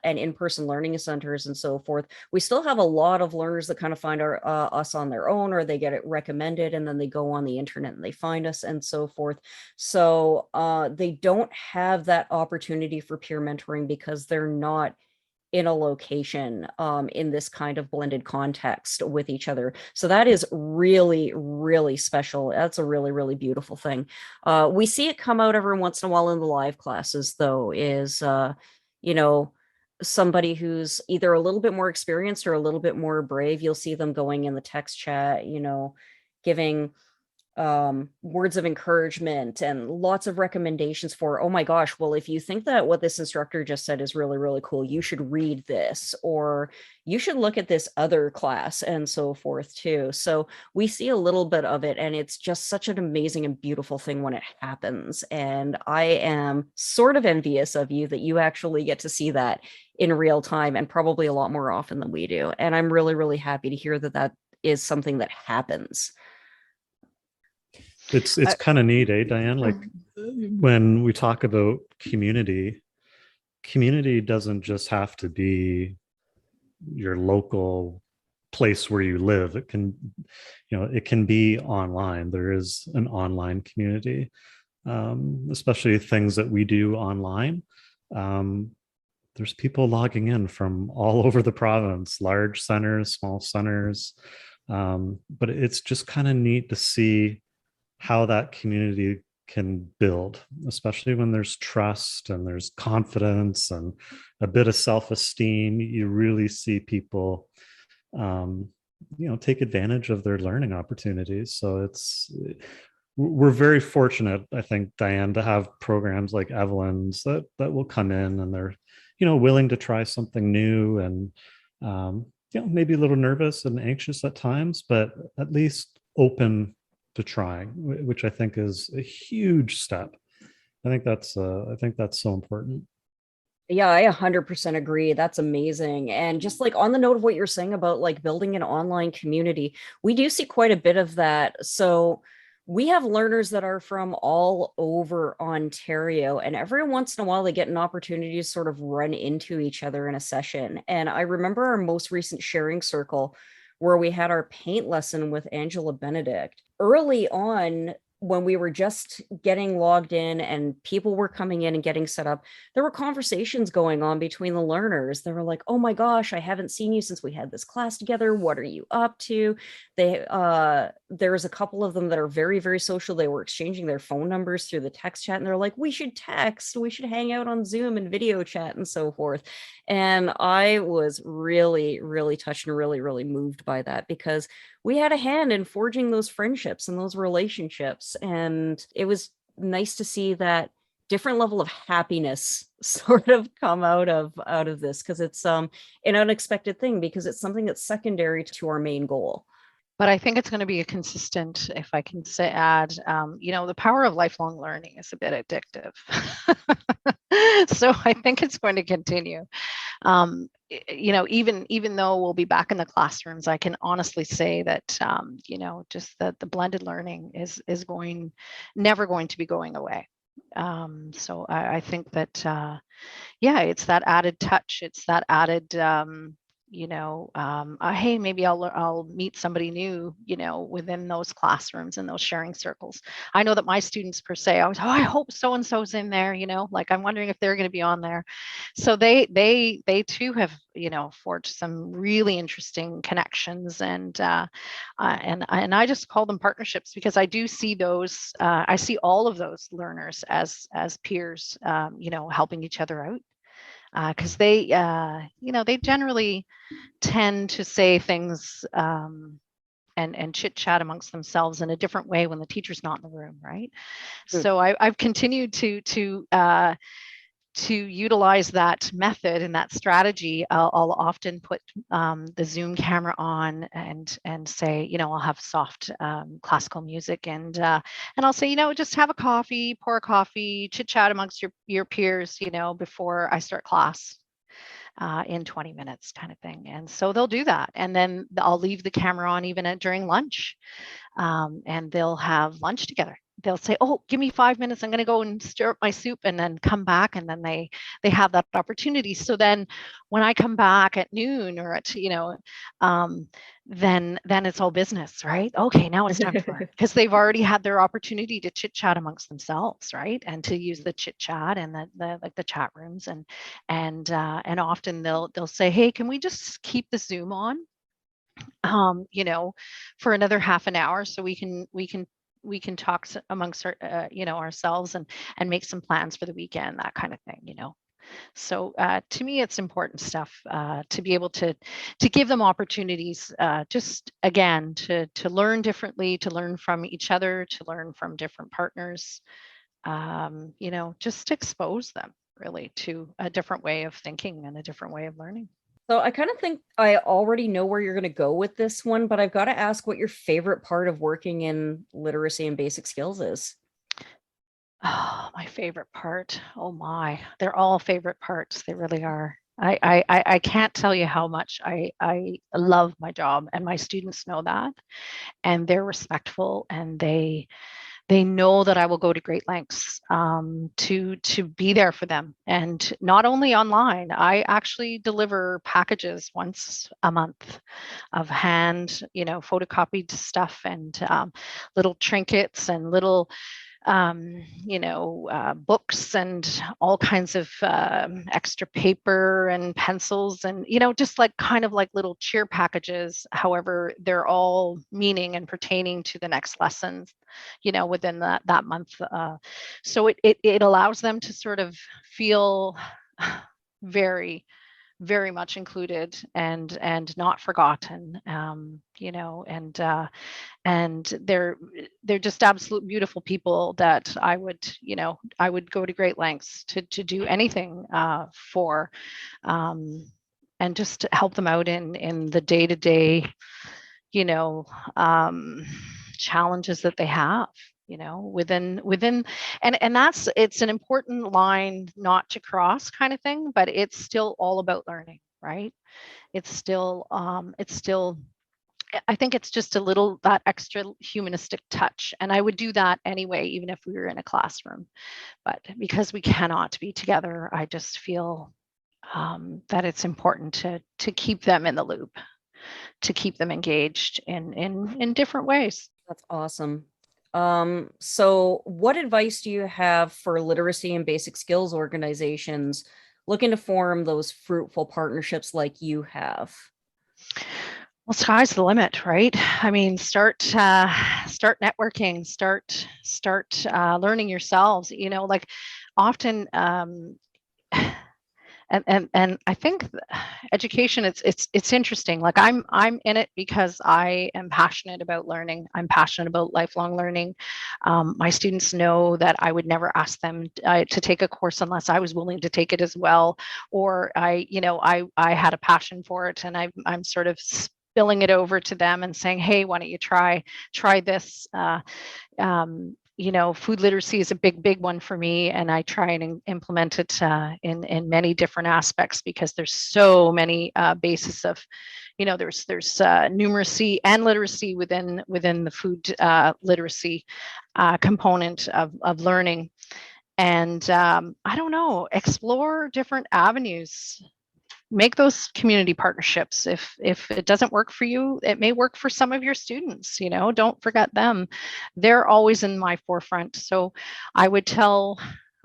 in-person learning centers and so forth, we still have a lot of learners that kind of find us on their own, or they get it recommended and then they go on the internet and they find us and so forth. So they don't have that opportunity for peer mentoring because they're not in a location in this kind of blended context with each other. So that is really, really special. That's a really, really beautiful thing. We see it come out every once in a while in the live classes, though, is, you know, somebody who's either a little bit more experienced or a little bit more brave. You'll see them going in the text chat, you know, giving words of encouragement and lots of recommendations for, oh my gosh, well, if you think that what this instructor just said is really, really cool, you should read this, or you should look at this other class and so forth too. So we see a little bit of it, and it's just such an amazing and beautiful thing when it happens. And I am sort of envious of you that you actually get to see that in real time, and probably a lot more often than we do. And I'm really, really happy to hear that that is something that happens. It's kind of neat, Diane? Like, when we talk about community doesn't just have to be your local place where you live. It can, you know, it can be online. There is an online community, especially things that we do online. there's people logging in from all over the province, large centers, small centers. But it's just kind of neat to see how that community can build, especially when there's trust and there's confidence and a bit of self-esteem. You really see people, take advantage of their learning opportunities. So we're very fortunate, I think, Diane, to have programs like Evelyn's that will come in and they're, willing to try something new and, maybe a little nervous and anxious at times, but at least open to trying, which I think is a huge step. I think that's so important. Yeah, I 100% agree. That's amazing. And just like on the note of what you're saying about like building an online community, we do see quite a bit of that. So we have learners that are from all over Ontario, and every once in a while they get an opportunity to sort of run into each other in a session. And I remember our most recent sharing circle where we had our paint lesson with Angela Benedict. Early on, when we were just getting logged in and people were coming in and getting set up, there were conversations going on between the learners. They were like, oh my gosh, I haven't seen you since we had this class together. What are you up to? There's a couple of them that are very, very social. They were exchanging their phone numbers through the text chat, and they're like, we should text, we should hang out on Zoom and video chat and so forth. And I was really, really touched and really, really moved by that, because we had a hand in forging those friendships and those relationships. And it was nice to see that different level of happiness sort of come out of this, because it's an unexpected thing, because it's something that's secondary to our main goal. But I think it's going to be a consistent, if I can say, the power of lifelong learning is a bit addictive. So I think it's going to continue. Even though we'll be back in the classrooms, I can honestly say that, just that the blended learning is never going to be going away. So I think that, it's that added touch. It's that added, hey, maybe I'll meet somebody new, within those classrooms and those sharing circles. I know that my students per se, I hope so-and-so's in there, like I'm wondering if they're going to be on there. So they too have, forged some really interesting connections, and I just call them partnerships, because I do see those, I see all of those learners as peers, helping each other out. Because they generally tend to say things and chit chat amongst themselves in a different way when the teacher's not in the room, right? Good. So I've continued to utilize that method and that strategy. I'll often put the Zoom camera on and say, I'll have soft classical music, and I'll say, just have a coffee, pour a coffee, chit chat amongst your peers, before I start class in 20 minutes, kind of thing. And so they'll do that, and then I'll leave the camera on even during lunch, and they'll have lunch together. They'll say, oh, give me 5 minutes, I'm going to go and stir up my soup, and then come back, and then they have that opportunity. So then when I come back at noon or at then it's all business, right? Okay, now it's time for it, because they've already had their opportunity to chit chat amongst themselves, right? And to use the chit chat and the chat rooms, and often they'll say, hey, can we just keep the Zoom on for another half an hour, so we can talk amongst ourselves and make some plans for the weekend, that kind of thing. So to me, it's important stuff to be able to give them opportunities, just again, to learn differently, to learn from each other, to learn from different partners, just expose them really to a different way of thinking and a different way of learning. So I kind of think I already know where you're going to go with this one, but I've got to ask what your favorite part of working in literacy and basic skills is. Oh, my favorite part. Oh my, they're all favorite parts. They really are. I can't tell you how much I love my job, and my students know that, and they're respectful, and they know that I will go to great lengths to be there for them. And not only online, I actually deliver packages once a month of hand, photocopied stuff, and little trinkets and little books and all kinds of extra paper and pencils and, just like kind of like little cheer packages. However, they're all meaning and pertaining to the next lessons, within that month. So it allows them to sort of feel very, very much included and not forgotten, and they're just absolute beautiful people that I would go to great lengths to do anything for, and just to help them out in the day-to-day, challenges that they have, within and it's an important line not to cross, kind of thing, but it's still all about learning, right? It's still I think it's just a little that extra humanistic touch, and I would do that anyway, even if we were in a classroom. But because we cannot be together, I just feel that it's important to keep them in the loop, to keep them engaged in different ways. That's awesome. So what advice do you have for literacy and basic skills organizations looking to form those fruitful partnerships like you have? Well, sky's the limit, right? I mean, start networking, start learning yourselves. Like often, and I think education, it's interesting. Like I'm in it because I am passionate about learning. I'm passionate about lifelong learning. My students know that I would never ask them to take a course unless I was willing to take it as well, or I had a passion for it, and I'm sort of spilling it over to them and saying, hey, why don't you try this? Food literacy is a big one for me, and I try and implement it in many different aspects, because there's so many bases of, there's numeracy and literacy within the food literacy component of learning. And I don't know, explore different avenues. Make those community partnerships. If it doesn't work for you, it may work for some of your students. Don't forget them. They're always in my forefront. So I would tell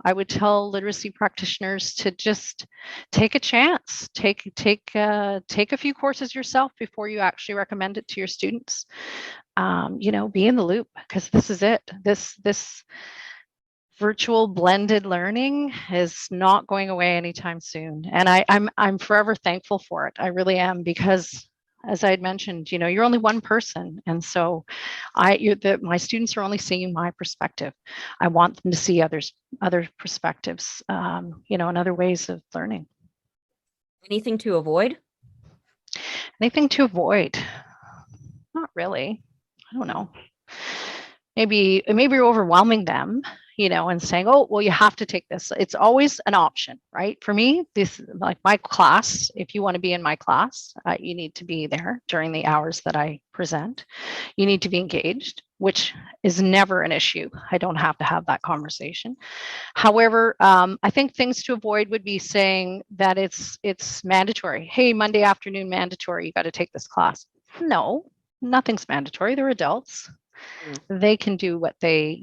literacy practitioners to just take a chance, take a few courses yourself before you actually recommend it to your students. Be in the loop, because this is it. This virtual blended learning is not going away anytime soon, and I'm forever thankful for it. I really am, because as I had mentioned, you're only one person, and so my students are only seeing my perspective. I want them to see other perspectives, and other ways of learning. Anything to avoid? Anything to avoid? Not really. I don't know. Maybe you're overwhelming them, and saying, oh, well, you have to take this. It's always an option, right? For me, this, like my class, if you want to be in my class, you need to be there during the hours that I present. You need to be engaged, which is never an issue. I don't have to have that conversation. However, I think things to avoid would be saying that it's mandatory. Hey, Monday afternoon mandatory, you got to take this class. No, nothing's mandatory. They're adults. They can do what they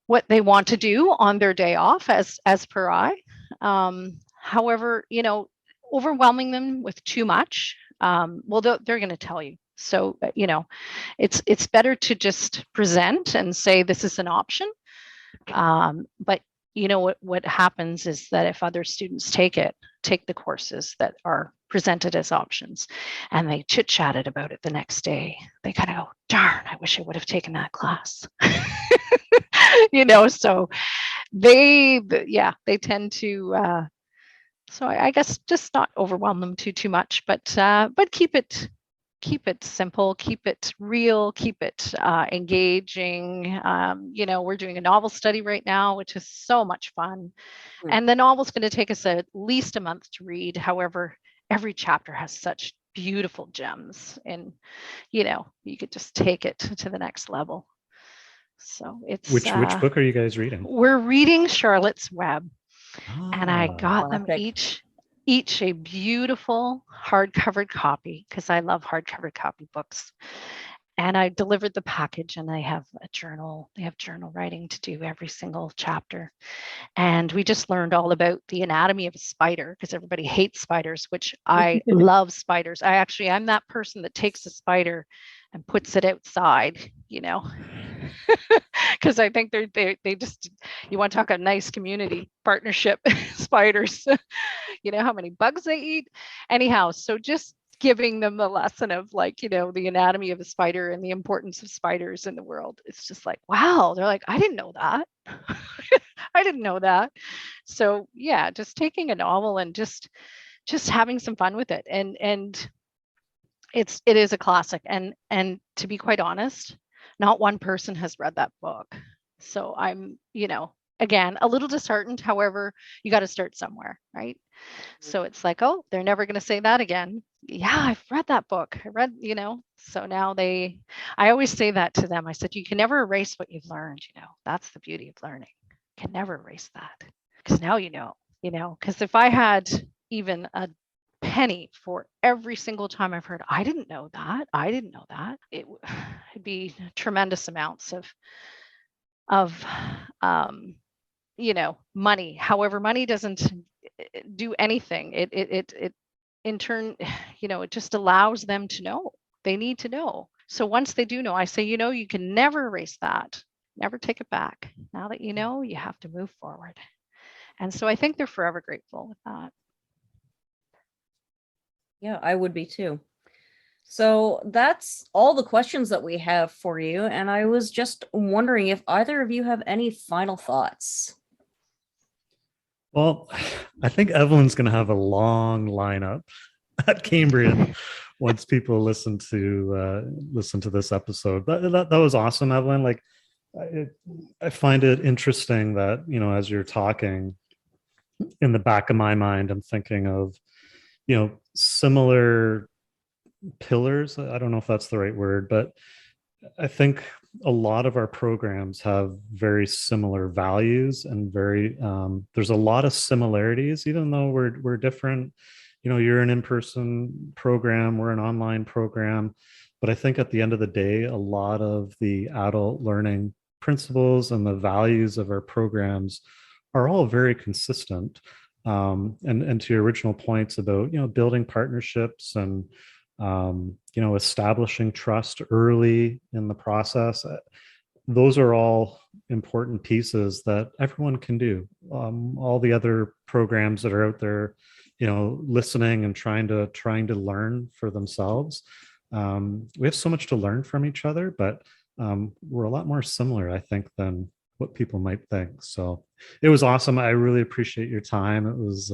want to do on their day off, as per I. However, overwhelming them with too much, well, they're going to tell you. So, it's better to just present and say this is an option. But what happens is that if other students take the courses that are presented as options, and they chit-chatted about it the next day, they kind of go, darn, I wish I would have taken that class. So they tend to, so I guess just not overwhelm them too much, but keep it simple, keep it real, keep it engaging. We're doing a novel study right now, which is so much fun. And the novel's going to take us at least a month to read. However, every chapter has such beautiful gems, and you could just take it to the next level. So it's which book are you guys reading? We're reading Charlotte's Web, and I got them Classic. each a beautiful hardcover copy, because I love hardcover copy books. And I delivered the package, and they have journal writing to do every single chapter. And we just learned all about the anatomy of a spider, because everybody hates spiders, which I love spiders. I'm that person that takes a spider and puts it outside, because I think they just, you want to talk a nice community partnership, spiders, how many bugs they eat. Anyhow, so just giving them the lesson of the anatomy of a spider and the importance of spiders in the world. It's just like, wow, they're like, I didn't know that. I didn't know that. So yeah, just taking a novel and just having some fun with it. And it is a classic. And to be quite honest, not one person has read that book. So I'm, again, a little disheartened. However, you got to start somewhere, right? So it's like, oh, they're never going to say that again. Yeah, I've read that book. I read, so now I always say that to them. I said, you can never erase what you've learned. That's the beauty of learning. You can never erase that, because now because if I had even a penny for every single time I've heard, I didn't know that, it'd be tremendous amounts of money. However, money doesn't do anything. It in turn, it just allows them to know. They need to know. So once they do know, I say, you can never erase that, never take it back. Now that you know, you have to move forward. And so I think they're forever grateful with that. Yeah, I would be too. So that's all the questions that we have for you. And I was just wondering if either of you have any final thoughts. Well, I think Evelyn's going to have a long lineup at Cambrian once people listen to this episode. That was awesome, Evelyn. Like, I find it interesting that, as you're talking, in the back of my mind, I'm thinking of, similar pillars. I don't know if that's the right word, but I think a lot of our programs have very similar values, and there's a lot of similarities, even though we're different. You're an in-person program, we're an online program, but I think at the end of the day, a lot of the adult learning principles and the values of our programs are all very consistent. And to your original points about building partnerships and establishing trust early in the process, those are all important pieces that everyone can do. All the other programs that are out there, listening and trying to learn for themselves. We have so much to learn from each other, but we're a lot more similar, I think, than what people might think. So it was awesome. I really appreciate your time. It was,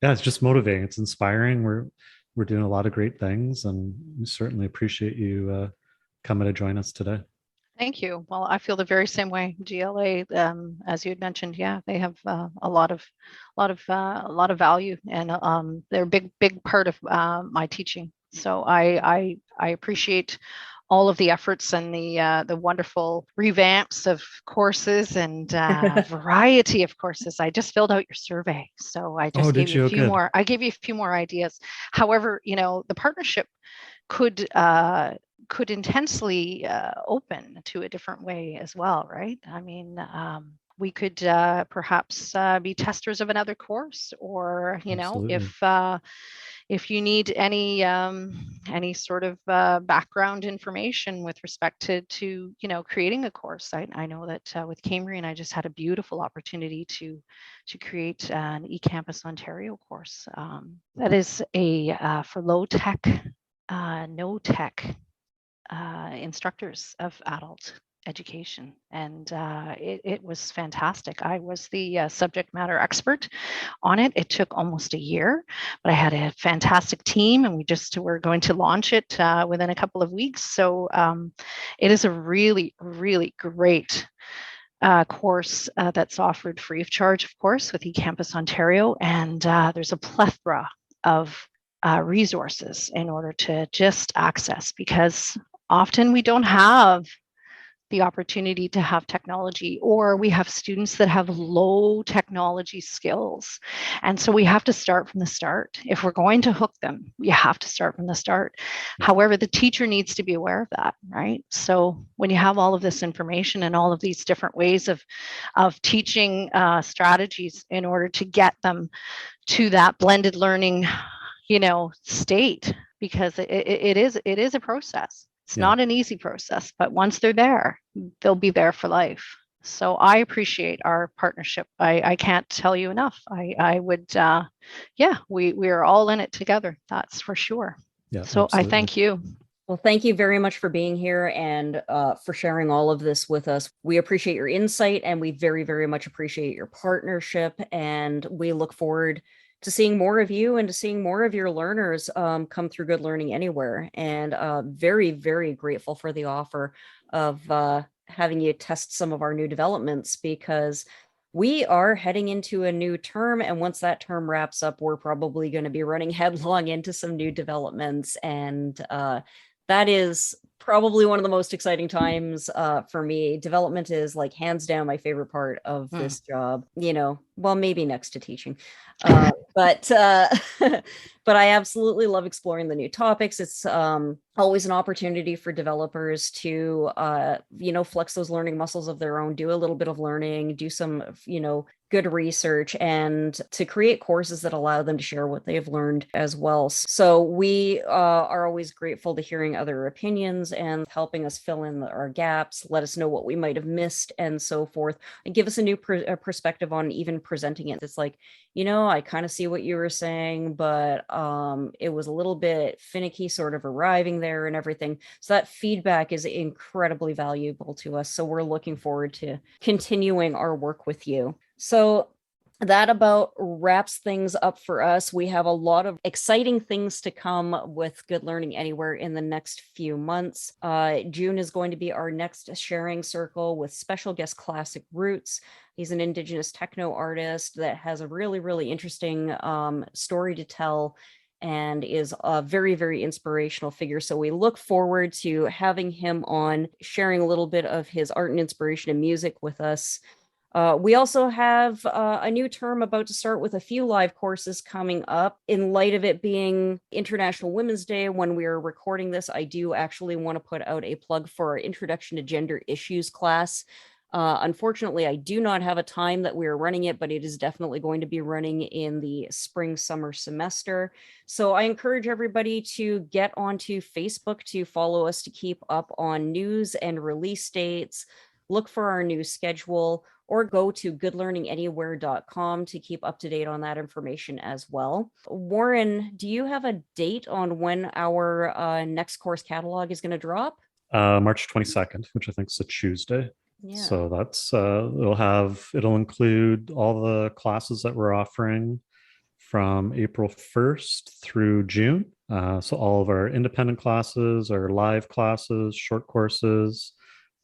it's just motivating. It's inspiring. We're doing a lot of great things, and we certainly appreciate you coming to join us today. Thank you. Well, I feel the very same way. GLA, as you had mentioned, they have a lot of value, and they're a big part of my teaching. So I appreciate all of the efforts and the wonderful revamps of courses and variety of courses. I just filled out your survey, so I just gave you a few more. I gave you a few more ideas. However, the partnership could intensely open to a different way as well, right? I mean, we could perhaps be testers of another course, or if you need any sort of background information with respect to creating a course. I know that with Cambrian, I just had a beautiful opportunity to create an eCampus Ontario course that is for low tech, no tech instructors of adult education, and it was fantastic. I was the subject matter expert on it. It took almost a year, but I had a fantastic team, and we're going to launch it within a couple of weeks. So it is a really, really great course that's offered free of charge, of course, with eCampus Ontario, and there's a plethora of resources in order to just access, because often we don't have the opportunity to have technology, or we have students that have low technology skills. And so we have to start from the start. If we're going to hook them, you have to start from the start. However, the teacher needs to be aware of that, right? So when you have all of this information and all of these different ways of teaching strategies in order to get them to that blended learning, state, because it is a process. It's not an easy process, but once they're there, they'll be there for life. So I appreciate our partnership. I can't tell you enough. I would, we are all in it together. That's for sure. Yeah. So absolutely. I thank you. Well, thank you very much for being here and for sharing all of this with us. We appreciate your insight, and we very, very much appreciate your partnership. And we look forward to seeing more of you and to seeing more of your learners come through Good Learning Anywhere. And very, very grateful for the offer of having you test some of our new developments, because we are heading into a new term. And once that term wraps up, we're probably going to be running headlong into some new developments. And that is probably one of the most exciting times for me. Development is like hands down my favorite part of this job, well, maybe next to teaching. But I absolutely love exploring the new topics. It's always an opportunity for developers to, flex those learning muscles of their own, do a little bit of learning, do some, good research, and to create courses that allow them to share what they've learned as well. So we are always grateful to hearing other opinions and helping us fill in our gaps, let us know what we might have missed and so forth, and give us a new perspective on even presenting it. It's like, I kind of see what you were saying, but it was a little bit finicky sort of arriving there and everything. So that feedback is incredibly valuable to us. So we're looking forward to continuing our work with you. So that about wraps things up for us. We have a lot of exciting things to come with Good Learning Anywhere in the next few months. June is going to be our next sharing circle with special guest Classic Roots. He's an Indigenous techno artist that has a really, really interesting story to tell and is a very, very inspirational figure. So we look forward to having him on, sharing a little bit of his art and inspiration and music with us. We also have a new term about to start with a few live courses coming up. In light of it being International Women's Day, when we are recording this, I do actually want to put out a plug for our Introduction to Gender Issues class. Unfortunately, I do not have a time that we are running it, but it is definitely going to be running in the spring-summer semester. So I encourage everybody to get onto Facebook to follow us to keep up on news and release dates, look for our new schedule, or go to goodlearninganywhere.com to keep up to date on that information as well. Warren, do you have a date on when our next course catalog is going to drop? March 22nd, which I think is a Tuesday. Yeah. So that's it'll include all the classes that we're offering from April 1st through June. So all of our independent classes, our live classes, short courses,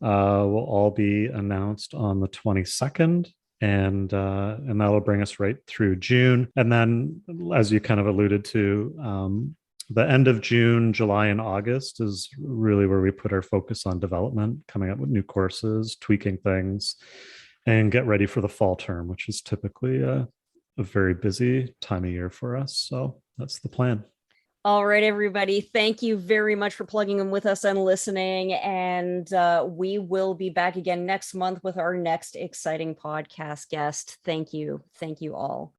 will all be announced on the 22nd, and that'll bring us right through June. And then, as you kind of alluded to, the end of June, July, and August is really where we put our focus on development, coming up with new courses, tweaking things, and get ready for the fall term, which is typically a very busy time of year for us. So that's the plan. All right, everybody. Thank you very much for plugging in with us and listening. And we will be back again next month with our next exciting podcast guest. Thank you. Thank you all.